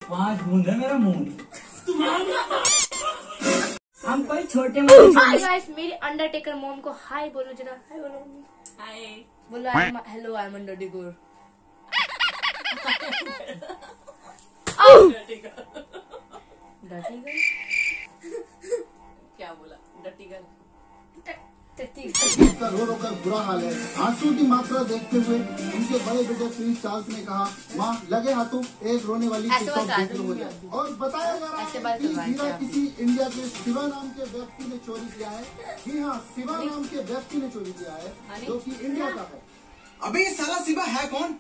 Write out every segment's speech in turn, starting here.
5 बूंद है मेरा मुंह। हम कोई छोटे गाइस मेरे अंडरटेकर मॉम को हाय बोलो जरा। हाय बोलो। हाय बोलो हेलो आई एम अंडरटेकर। डटी गर्ल क्या बोला? डटी गर्ल। इसका रो रो कर बुरा हाल है। आंसू की मात्रा देखते हुए उनके बड़े बेटे प्रिंस चार्ल्स ने कहा, माँ लगे हाथों एक रोने वाली हो जाए। और बताया जा रहा है कि हीरा किसी इंडिया के शिवा नाम के व्यक्ति ने चोरी किया है। जी हाँ, शिवा नाम के व्यक्ति ने चोरी किया है, जो कि इंडिया का है। अबे ये साला शिवा है कौन?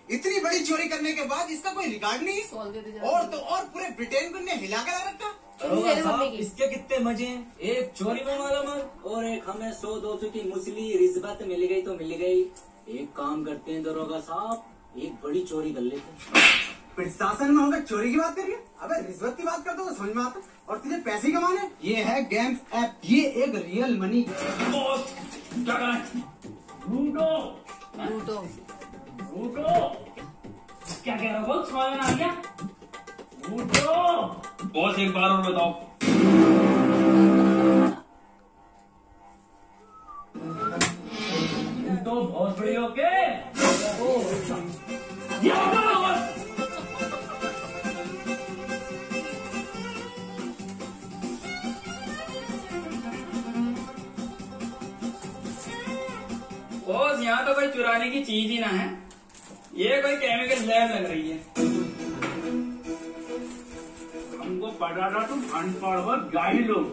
इतनी बड़ी चोरी करने के बाद इसका कोई रिकॉर्ड नहीं है। और तो और पूरे ब्रिटेन को हिला कर रखा। इसके कितने मजे हैं, एक चोरी में मालामाल और एक हमें 100-200 की मुसली रिश्वत मिल गई तो मिल गई। एक काम करते हैं दरोगा साहब, एक बड़ी चोरी कर लेते हैं। प्रशासन में होकर चोरी की बात कर रही है? अबे रिश्वत की बात करते हो तो समझ में आता। और तुझे पैसे कमाने? ये है गेम्स ऐप, ये एक रियल मनी। क्या कह रहा हो? समझ में आ गया? बॉस एक बार और बताओ। तो बहुत बड़ी हो के बॉस, यहाँ तो कोई चुराने की चीज ही ना है, ये कोई केमिकल लैब लग रही है। हमको पता था तुम अनपढ़ हो जाहिल लोग,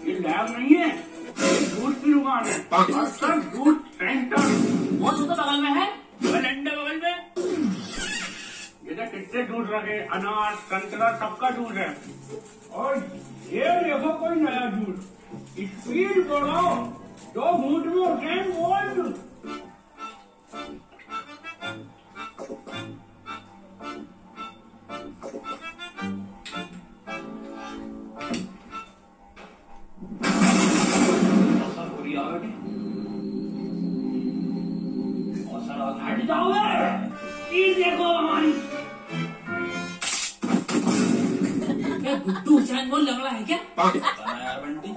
ये लैब नहीं है, ये दूध की दुकान है। दूध सेंटर वो तो बगल में है, लंडे बगल में। ये तो कितने दूध रखे, अनार संतरा सबका दूध है। और ये देखो कोई नया दूध, स्पीड बढ़ाओ, 2 घूंट में उठें बोल। हट जाओ, देखो हमारी गुड्डू हुसैन बोल लग रहा है क्या? यार बंटी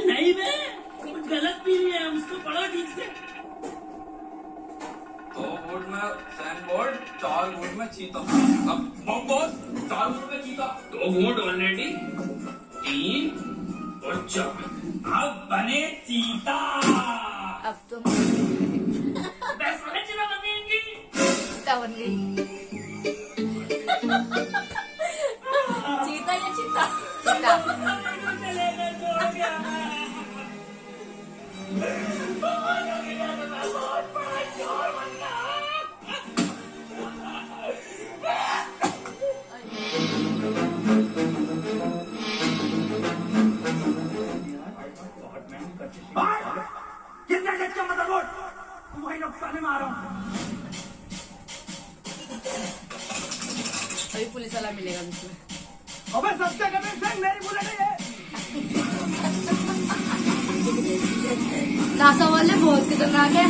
नहीं बे, गलत भी नहीं है, उसको पढ़ो ठीक से। 2 वोट में सैन बोल्ट, 4 वोट में चीता। अब बॉस 4 वोट में चीता, 2 वोट ऑलरेडी, 3 और 4 अब बने चीता। अब तो चीता या चीता? चीता। कितने का मतलब तुम्हारी नुकसान में आ रहा हूँ। अभी पुलिस वाला मिलेगा मुझे। अबे सस्ते कमीशन मेरी बुलेट है। नासा वाले बहुत खतरनाक है।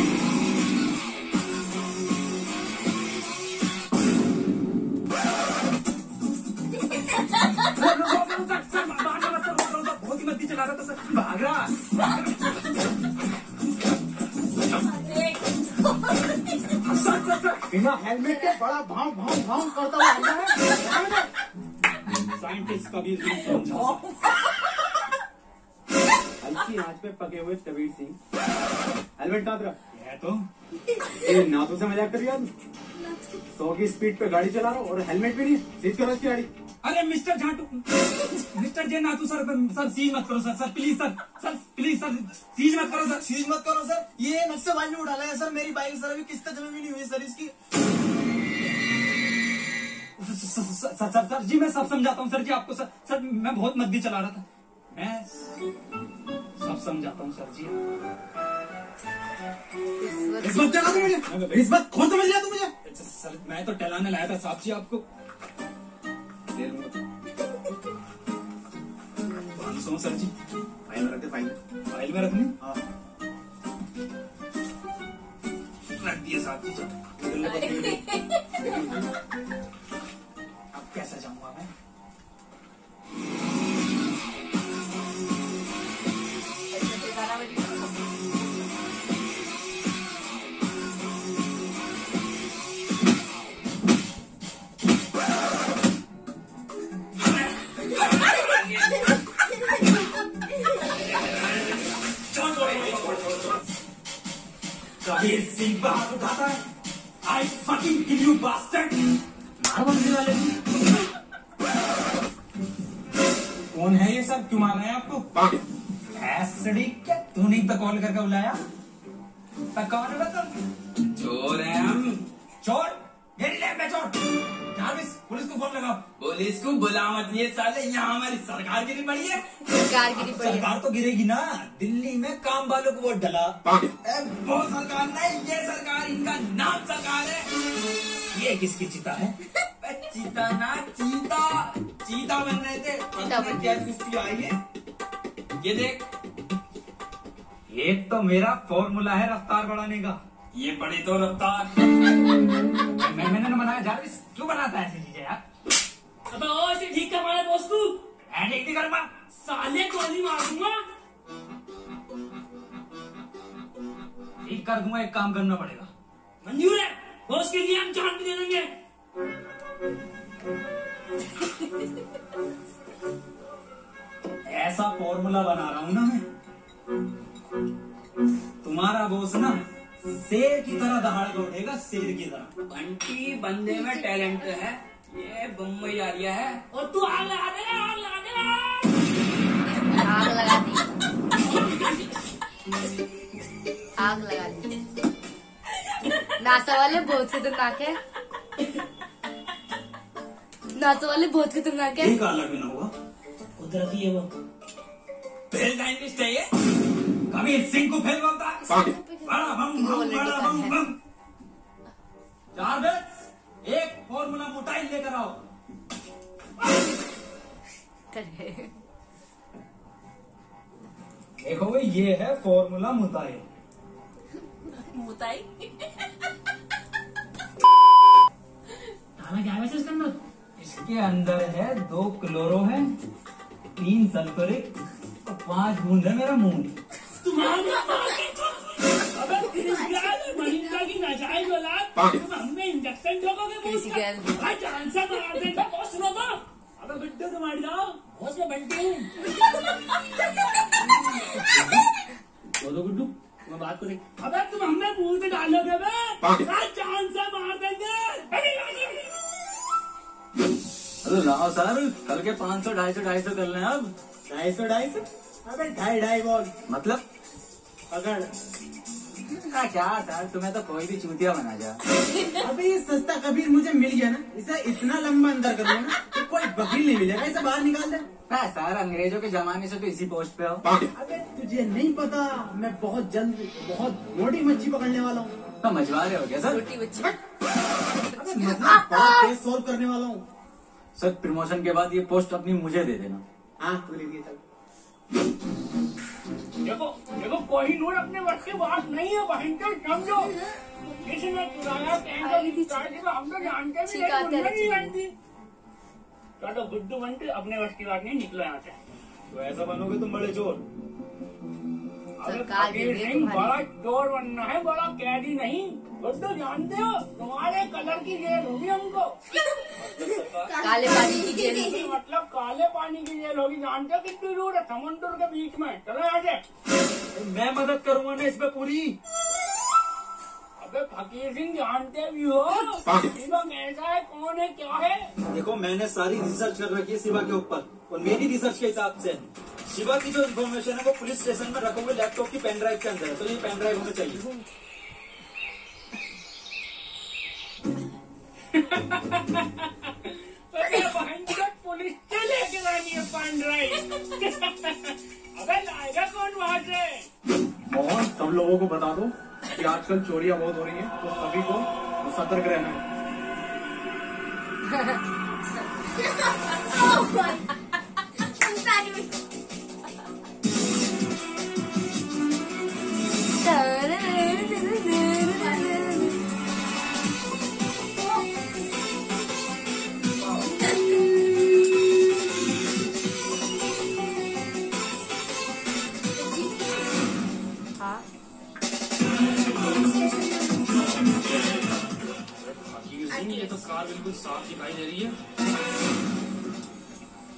बहुत ही मस्ती चला रहा था सर, भाग रहा। बिना हेलमेट के बड़ा भाव भाव भाव करता हुआ है। साइंटिस्ट का भी समझा। हल्की आंच पे पके हुए तबीर सिंह हेलमेट ना है तो नाथू से मजाक कर रही 100 की स्पीड पे गाड़ी चला रहा हूँ और हेलमेट भी नहीं, सीज करो इसकी गाड़ी। अरे मिस्टर झाटू, mister J Nathu sir, sir seize मत करो sir, sir please sir, sir please sir seize मत करो सर, सीज मत करो सर, ये नक्शेबाज ने उड़ा है सर मेरी बाइक सर, अभी किस्त जमा भी नहीं हुई सर इसकी। सर जी मैं सब समझाता हूँ सर जी आपको। सर सर मैं बहुत मद्दी चला रहा था, मैं सब समझाता हूँ सर जी। रिश्वत चला तू मुझे, रिश्वत कौन समझ लिया तू मुझे? सर मैं तो टहलाने लाया था साहब जी आपको। दे लूंगा 500 सर जी। फाइल में रखते, फाइल में रखनी। हाँ रख दिया साहब जी। अब कैसा जाऊंगा मैं? कबीर सिंह पर हाथ उठाता है। I fucking kill you bastard! मारो बंदी वाले कौन है ये सब? क्यों मार रहे हैं आपको? ऐसड़ी क्या तूने तो कॉल करके बुलाया? कौन है बता? चोर है हम। चोर? मेरी लैब में चोर। जारविस, पुलिस को फोन लगाओ। पुलिस को बुला मत, ये साले यहाँ हमारी सरकार गिरी पड़ी है। सरकार तो गिरेगी ना, दिल्ली में काम वालों को वोट डला। वो सरकार नहीं, ये सरकार, इनका नाम सरकार है। ये किसकी चिता है? चीता ना चीता, चीता बन रहे थे। क्या किसकी आई है? ये देख, ये तो मेरा फॉर्मूला है रफ्तार बढ़ाने का। ये बड़ी तो रफ्तार। मैंने ना बनाया। जारविस क्यों बनाता है ऐसी चीजें यार? अबे ओ इसे ठीक कर मारा दोस्त तू। ठीक नहीं करूंगा, साले गोली मार दूंगा। ठीक कर दूंगा। एक काम करना पड़ेगा। मंजूर है, बॉस के लिए हम जान भी दे देंगे। ऐसा फॉर्मूला बना रहा हूं ना मैं, तुम्हारा बॉस ना शेर की तरह दहाड़ के उठेगा, शेर की तरह। बंटी बंदे में टैलेंट है, ये बम्बई आ रहा है। और तू आग लगा दे, आग लगा दे। आग लगा दी, आग लगा दी। नासा वाले बहुत खतरनाक है, नासा वाले बहुत खतरनाक है। एक अलग भी ना होगा, कुदरती है वो। फेल साइंटिस्ट है ये। कबीर सिंह को फेल बोलता है। बड़ा बम बम, बड़ा बम बम। जारविस, एक फॉर्मूला मोटाई लेकर आओ। देखो भाई, ये है फॉर्मूला मोटाई। मुताई ताला क्या है इसके अंदर? इसके अंदर है 2 क्लोरो है, 3 सल्फ्यूरिक और 5 बूंद है मेरा मूंग। अबे मनिंदा की नाजायज औलाद, तुम हमें इंजेक्शन ठोकोगे? भाई जान से मार देंगे। बॉस सुनो तो, अबे बिट्टू तुम हट जाओ, बॉस में बंटी हूँ। बोलो गुड्डू, मैं बात को देख। अबे तुम हमें मुंह से डालोगे बे, जान से मार देंगे। अरे लाओ सर, कल के 500, 250 कर लें अब। 250? अबे 2.5 बॉल मतलब पकड़। क्या सर, तुम्हें तो कोई भी चूतिया बना जा। अबे ये सस्ता कबीर मुझे मिल गया ना, इसे इतना लंबा अंदर करूंगा ना तो कोई वकील नहीं मिलेगा, इसे बाहर निकाल दे। सर, अंग्रेजों के जमाने से तो इसी पोस्ट पे हो। अबे तुझे नहीं पता, मैं बहुत जल्द बहुत मोटी मच्छी पकड़ने वाला हूँ। तो मजवा रहे हो क्या सर? छोटी बच्ची अबे मतलब बड़ा केस सोल्व करने वाला हूँ। सर, प्रमोशन के बाद ये पोस्ट अपनी मुझे दे देना। हाँ तू ले चल। देखो देखो, कोई नूर अपने वक्त की बात नहीं है बहन को समझो। किसी ने चुराया तो हम तो जानते भी नहीं जानती। चलो गुड्डू बंटी, अपने वक्त की बात नहीं, निकलो यहाँ से। तो ऐसा बनोगे तुम बड़े चोर। सरकार फकीर सिंह बड़ा चोर बनना है, बड़ा कैदी नहीं। गुड्डू जानते हो, तुम्हारे कलर की जेल होगी हमको। काले पानी की जेल। मतलब काले पानी की जेल होगी, जानते हो कितनी दूर है? समुद्र के बीच में। चलो यहाँ से। मैं मदद करूंगा ना इसमें पूरी। अबे फकीर सिंह जानते भी हो शिवा कैसा है, कौन है, क्या है? देखो, मैंने सारी रिसर्च कर रखी है शिवा के ऊपर, और मेरी रिसर्च के हिसाब से शिवा की जो इन्फॉर्मेशन है वो पुलिस स्टेशन में रखोगे लैपटॉप की पेन ड्राइव के अंदर है, तो ये पेन ड्राइव होना चाहिए। पुलिस से लेके जानी है पेन ड्राइव। अबे लाएगा कौन वहाँ से? मोहन, सब लोगों को बता दो कि आजकल चोरियां बहुत हो रही हैं, तो सभी को सतर्क रहना है।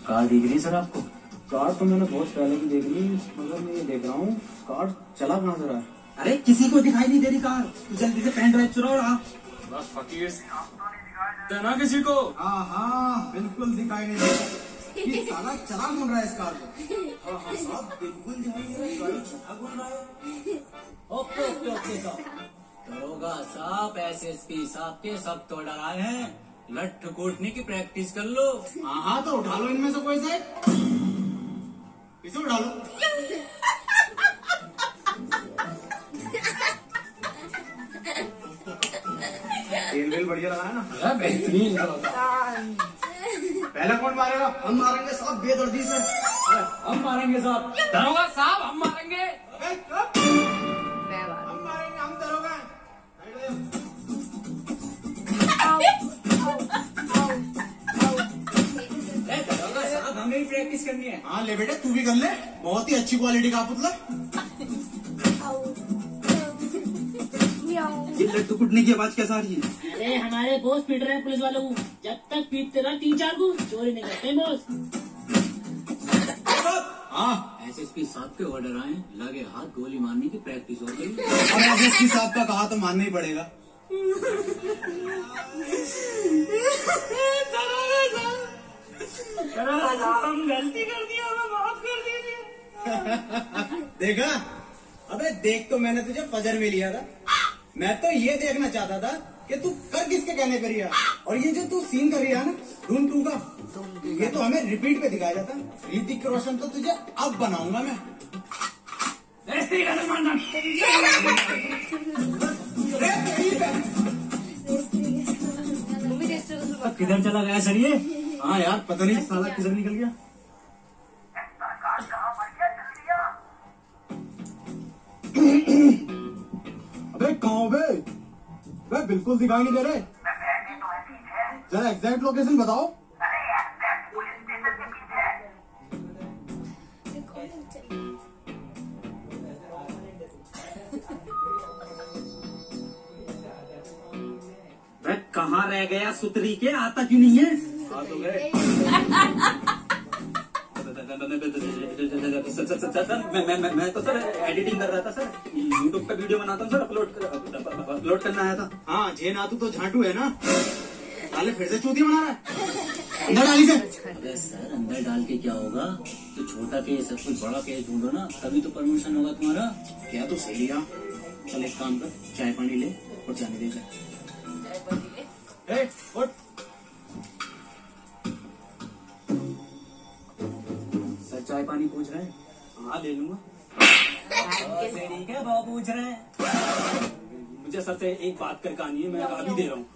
कार दिख रही है सर आपको? कार तो मैंने बहुत पहले की देख ली, मगर मैं ये देख रहा हूँ कार चला कहाँ से रहा है। अरे किसी को दिखाई नहीं दे रही कार, तू जल्दी से पेन ड्राइव चुराओ रहा। बस फकीर देना किसी को। हाँ हाँ बिल्कुल दिखाई नहीं दे रहा। ये साला चला कौन रहा है इस कार को? हाँ हाँ साहब बिल्कुल दिखाई नहीं दे रहा है, चला कौन रहा है? ओके ओके ओके साहब, दरोगा साहब एसएसपी साहब के सब तो डराए हैं, लठ कूटने की प्रैक्टिस कर लो। हाँ हाँ तो उठा लो इनमें से कोई से, इसे उठा लो। तेल वेल बढ़िया लगाया ना? बेहतरीन। पहले कौन मारेगा? हम मारेंगे साहब बेदर्दी से। हम मारेंगे साहब। दरोगा साहब हम मारेंगे। हम मारेंगे, हम दरोगा। दरोगा साहब हमें भी प्रैक्टिस करनी है। हाँ ले बेटे तू भी कर ले, बहुत ही अच्छी क्वालिटी का पुतला। ये लट्टू कुटने की आवाज कैसा आ रही है? अरे हमारे बॉस पीट रहे हैं पुलिस वालों को, जब तक पीटते रहो 3-4 को चोरी नहीं करते बॉस। हाँ एसएसपी साहब के ऑर्डर आए, लगे हाथ गोली मारने की प्रैक्टिस हो गई। और एसएसपी साहब का कहा तो मानना ही पड़ेगा। हम गलती कर दी, हमें माफ कर दीजिए। देखा? अबे देख तो मैंने तुझे फजर में लिया था, मैं तो ये देखना चाहता था कि तू कर किसके कहने पर रिया, और ये जो तू सीन कर रिया ना धूम 2 का, ये तो हमें रिपीट पे दिखाया जाता। ऋतिक रोशन तो तुझे अब बनाऊंगा मैं। किधर चला गया सर ये? हाँ यार पता नहीं साला किधर निकल गया। अबे कहाँ बे? बिल्कुल दिखाई नहीं दे रहे। जरा एग्जैक्ट लोकेशन बताओ। कहाँ रह गया सुतरी के, आता क्यों नहीं है? मैं तो सर एडिटिंग कर रहा था सर, यूट्यूब का वीडियो बनाता हूँ सर, अपलोड करना आया था। हाँ जे नातू तो झांटू है ना, साले फिर से चूतिया बना रहा है। अंदर डाली से। अबे सर अंदर डाल के क्या होगा, तो छोटा केस सब कुछ बड़ा केस ढूंढो ना, तभी तो प्रमोशन होगा तुम्हारा। क्या तो सही है। चल एक काम कर, चाय पानी ले और जाने दे। उठ। सर चाय पानी पूछ रहे हैं? हाँ ले लूंगा। ठीक है वो पूछ रहे हैं। मुझे सर से एक बात करके आनी है, मैं अभी दे रहा हूँ।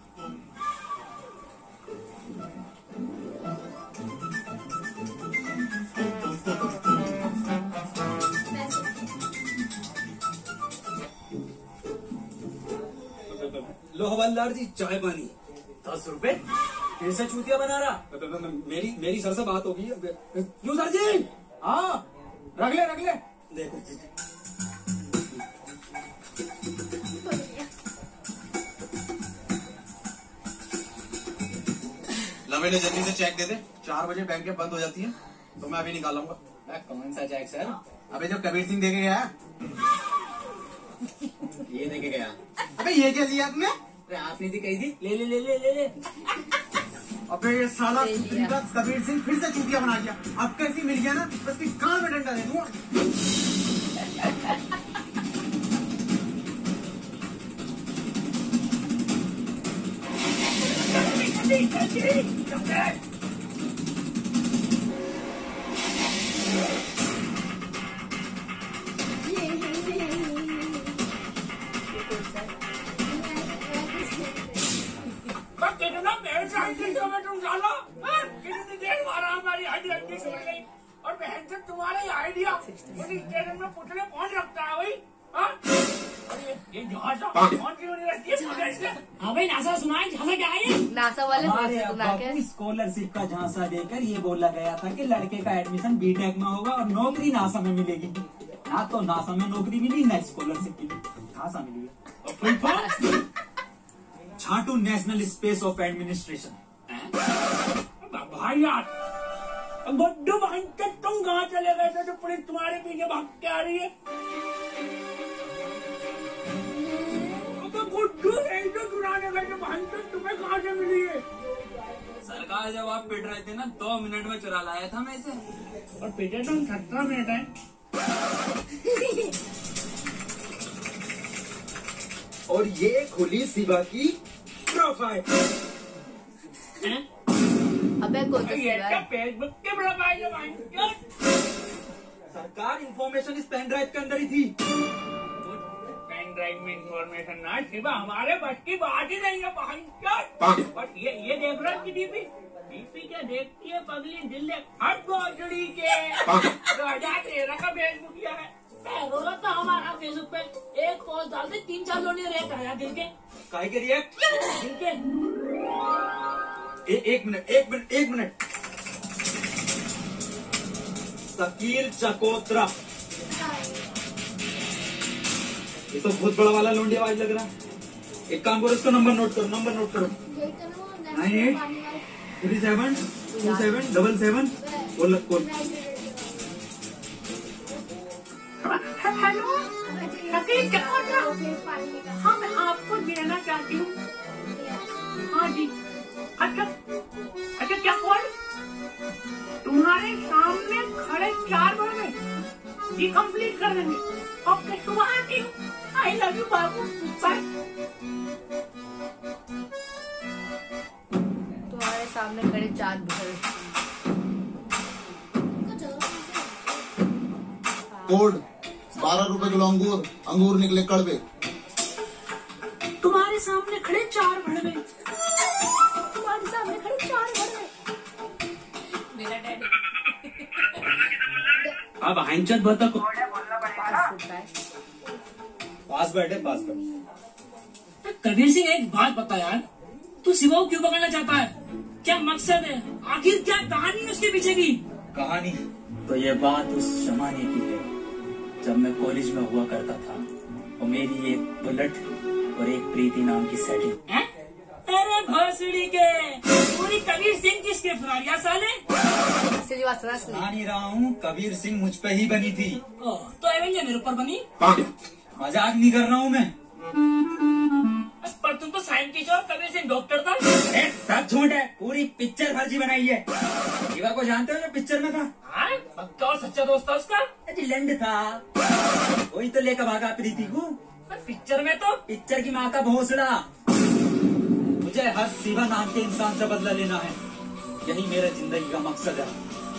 लो हवलदार जी चाय पानी। 10 रुपए फिर से चूतिया बना रहा। मेरी सर से बात होगी। क्यों सर जी? हाँ रख ले। देखो लवेले जल्दी से चेक दे दे, 4 बजे बैंकें बंद हो जाती हैं, तो मैं अभी निकालूंगा। कौन सा चेक सर? अबे जब कबीर सिंह देके गया। ये देके गया। अबे ये क्या लिया तुमने? अरे आपने दी कही थी, ले ले ले ले ले ले। अबे ये साला कबीर सिंह फिर से चूतिया बना दिया। अब कैसी मिल गया ना, बस की कान में डंडा दे दूंगा। कितना देर से में तुम डालो, कितनी देर मारा हमारी हड्डी सुन गई, और बहन से तुम्हारा ही आइडिया स्टेशन में पुतले कौन रखता है भाई? ये झांसा कौन सी यूनिवर्सिटी है? हाँ भाई नासा सुनाए, झांसा क्या है? नासा वाले हमारे बोलते अब्बा थे को स्कॉलरशिप का झांसा देकर ये बोला गया था कि लड़के का एडमिशन बीटेक में होगा और नौकरी नासा में मिलेगी। ना तो नासा में नौकरी मिली, ना स्कॉलरशिप मिली, झांसा मिली है। छाटू नेशनल स्पेस ऑफ एडमिनिस्ट्रेशन। भाई यार गुड्डू भांटे तुम कहाँ चले गए थे जो पुलिस तुम्हारे पीछे भाग के आ रही है? गुड्डू नहीं तो चुराने गए थे भांटे, तुम्हें कहाँ से मिली है? सरकार जब आप पिट रहे थे ना 2 मिनट में चुरा लाया था मैं इसे। और पीछे तुम 17 मिनट है। और ये खुली शिवा की प्रोफाइल। अबे कौन सा ये शिवा क्या है? फेसबुक के प्रोफाइल है भांटे? सरकार इंफॉर्मेशन इस पेन ड्राइव के अंदर ही थी। पेन ड्राइव में इंफॉर्मेशन ना शिवा हमारे बस की बात ही नहीं है भांटे। बट ये देख रहा है डीपी क्या देखती है पगली दिल ले हट गोचड़ी के 2013 का फेसबुक किया है। रोला था हमारा फेसबुक पे एक पोस्ट डालते 3-4 लोग ने रिएक्ट आया दिल के काहे के रिएक्ट? दिल के एक मिनट शकील चकोत्रा, ये तो बहुत बड़ा वाला लोंडिया आवाज लग रहा है। एक काम करो, इसका नंबर नोट करो 98372777 बोल। हेलो शकील चकोत्रा, हाँ मैं आपको देना चाहती हूँ। हाँ जी, अच्छा क्या कॉल? तुम्हारे सामने खड़े 4 बार में जी कंप्लीट कर देंगे। ओके सुबह आती हूँ। I love you babu, bye. तुम्हारे सामने खड़े 4 बुढ़े। कोड 12 रुपए किलो अंगूर निकले कड़वे। तुम्हारे सामने खड़े 4 भड़वे। तुम्हारे सामने खड़े 4 बुढ़े। मेरा डैडी अब हाइंचत बता को पासवर्ड है। कबीर सिंह एक बात बता यार, तू शिवा को क्यों पकड़ना चाहता है? क्या मकसद है? आखिर क्या कहानी है उसके पीछे की? कहानी तो ये बात उस जमाने की है जब मैं कॉलेज में हुआ करता था और मेरी एक बुलेट और एक प्रीति नाम की सेटिंग। अरे भोसड़ी के पूरी कबीर सिंह की स्क्रिप्ट साले। सुना नहीं रहा हूँ, कबीर सिंह मुझ पे ही बनी थी। तो एवेंजर मेरे ऊपर बनी। मजाक नहीं कर रहा हूँ मैं। पर तुम तो साइंटिस्ट और कबीर सिंह डॉक्टर था। सब झूठ है, पूरी पिक्चर फर्जी बनाई है। शिवा को जानते हो जो पिक्चर में था? हाँ, पक्का और सच्चा दोस्त था उसका। लंड था, वही तो लेकर भागा प्रीति को। पिक्चर में तो पिक्चर की माँ का भोसड़ा। मुझे हर शिवा नाम के इंसान से बदला लेना है, यही मेरे जिंदगी का मकसद है।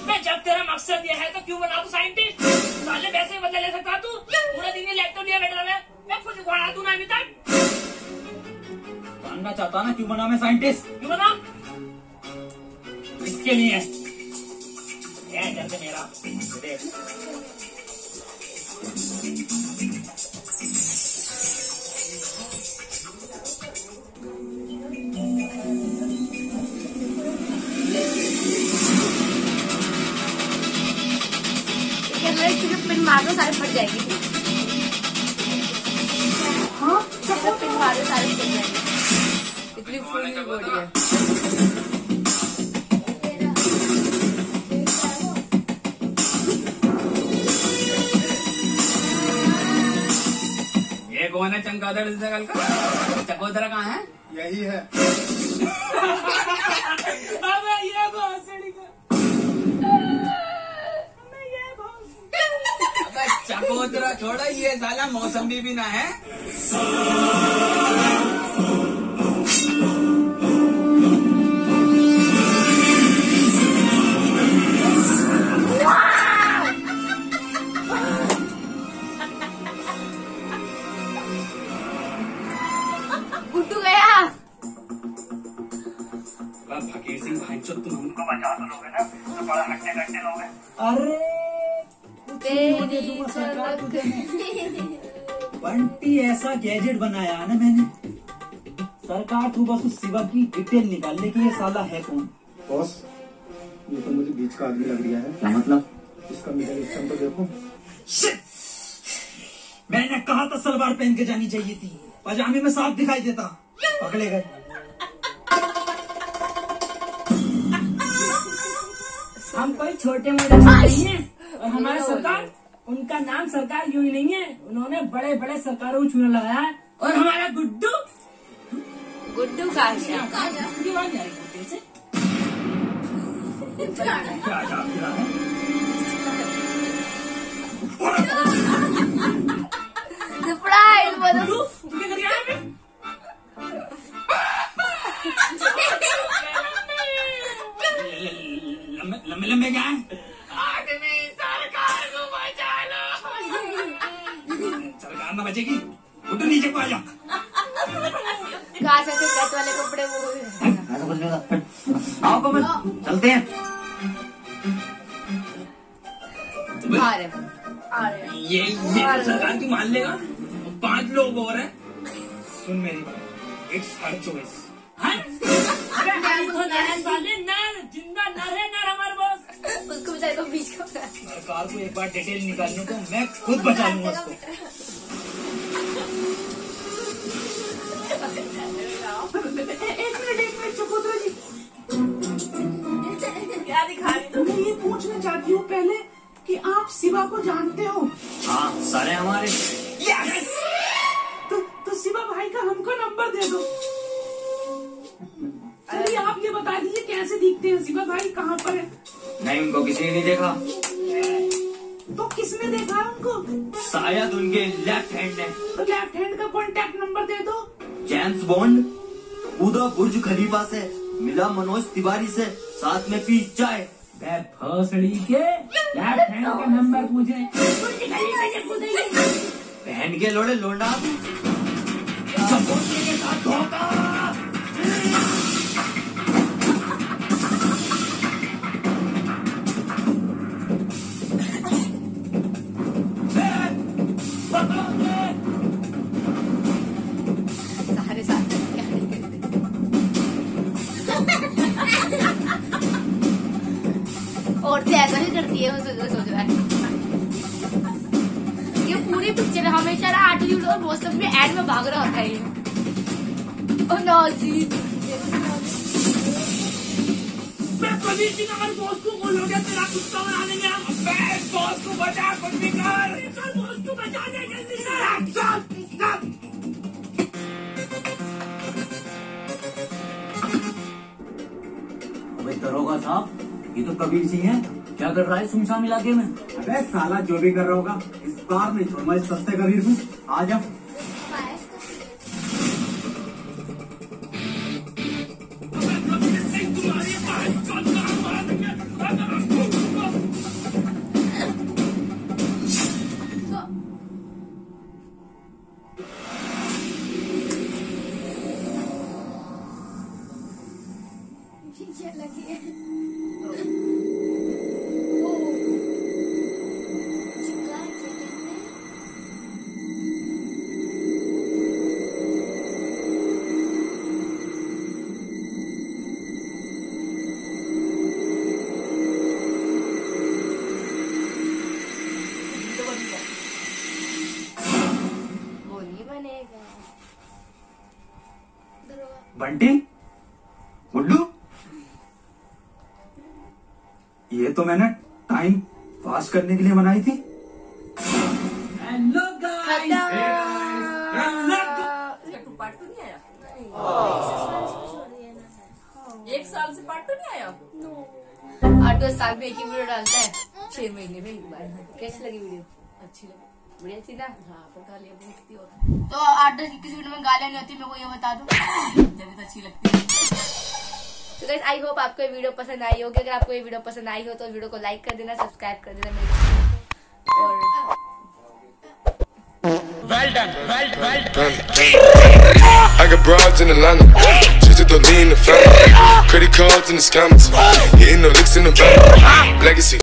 मैं जब तेरा मकसद ये है तो क्यों बना तू साइंटिस्ट? साले वैसे ही बदला ले सकता तू। पूरा दिन ही लैपटॉप लिया बैठा है, मैं कुछ दिखाना तू ना अभी तक। जानना चाहता ना क्यों बना मैं साइंटिस्ट? क्यों बना? इसके लिए ये जल्दी मेरा देख। पिन मार दो सारे फट जाएगी। हाँ पिन मार दो सारे फट जाएंगे। इतनी फुल बॉडी है। ये कौन है चमगादड़ जैसा कल का? चकोतरा कहाँ है? यही है। अबे ये भोसड़ी का। चकोतरा छोड़ा, ये साला मौसमी भी ना है। गुड्डू गया। फकीर सिंह भाई चो, तुम हमको बचा तो लोगे ना, तो बड़ा हट्टे लोगे। अरे बंटी ऐसा गैजेट बनाया ना मैंने, सरकार तू बस उस शिवा की डिटेल निकाल ले कि ये साला है कौन। बॉस ये तो मुझे बीच का आदमी लग रहा है। क्या मतलब? इसका मिडिल ईस्टर्न तो देखो। मैंने कहा था सलवार पहन के जानी चाहिए थी, पजामे में साफ दिखाई देता। पकड़े गए। हम कोई छोटे मोटे नहीं है, और हमारा सरकार, उनका नाम सरकार यूं ही नहीं है, उन्होंने बड़े बड़े सरकारों को चुना लगाया है। और हमारा गुड्डू कहाँ से? सरप्राइज बोलो। लंबे लंबे क्या है? आदमी सरकार को बचा लो। सरकार ना बचेगी, उठ नीचे को आ जा। कहाँ से कट वाले कपड़े वो? आओ कमल, चलते हैं। आ रहे ये सरकार की मान लेगा, 5 लोग और हैं। सुन मेरी बात, इट्स हर चॉइस। जिंदा नर है, नर हमारे बॉस। उसको बेचारे को बीच को सरकार को एक बार डिटेल निकालने को मैं खुद बचा लूंगा उसको। एक मिनट चकोत्रा जी, क्या दिखा रही? मैं ये पूछना चाहती हूँ पहले कि आप शिवा को जानते हो? हाँ, सारे हमारे। तो शिवा भाई का हमको नंबर दे दो। चलिए आप ये बता दीजिए कैसे दिखते हैं शिवा भाई, कहाँ पर है? नहीं, उनको किसी ने नहीं देखा। तो किसने देखा है उनको? शायद उनके लेफ्ट हैंड ने। तो लेफ्ट हैंड का कॉन्टैक्ट नंबर दे दो। जेम्स बॉन्ड कूदा बुर्ज खलीफा से, मिला मनोज तिवारी से, साथ में पी चाय। भोसड़ी के लेफ्ट हैंड का नंबर पूछे, बहन के लोड़े लोंडा सपोर्ट के साथ धोखा। सारे साथ क्या औरतें ऐसा ही करती है, वो सोच रहा है। ये पूरी पिक्चर हमेशा ना एटीट्यूड और वो सब में एड में भाग रहा होता है ये। ओ नो जी, मैं कभी भी अगर बॉस को बोलोगे तेरा कुत्ता बना देंगे हम। बॉस को बचा, कुछ भी कर। बॉस को बचा दे जल्दी से। अबे दरोगा साहब, ये तो कबीर सिंह है। क्या कर रहा है सुनसान इलाके में? अबे साला जो भी कर रहा होगा, इस बार नहीं छोड़ूंगा इस सस्ते कबीर को। आ जा। बंटी, गुड्डू, ये तो मैंने टाइम पास करने के लिए बनाई थी। हेलो गाइस, पार्ट 2 नहीं आया? एक साल से पार्ट 2 नहीं आया? 8 साल में एक ही वीडियो डालता है, 6 महीने में एक बार। कैसी लगी वीडियो? अच्छी लगी, बढ़िया थी ना? हाँ, पर गालियाँ बहुत होती। तो 8-10 की किसी वीडियो में गालियाँ नहीं होती, मेरे को ये बता दो। जब तो अच्छी लगती है। तो गाइस, आई होप आपको ये वीडियो पसंद आई होगी। अगर आपको ये वीडियो पसंद आई हो तो वीडियो को लाइक कर देना, सब्सक्राइब कर देना मेरे चैनल को। और Well done. I got broads in Atlanta, just to lean the family. Credit cards in the scammers, hitting the licks in the bank. Legacy.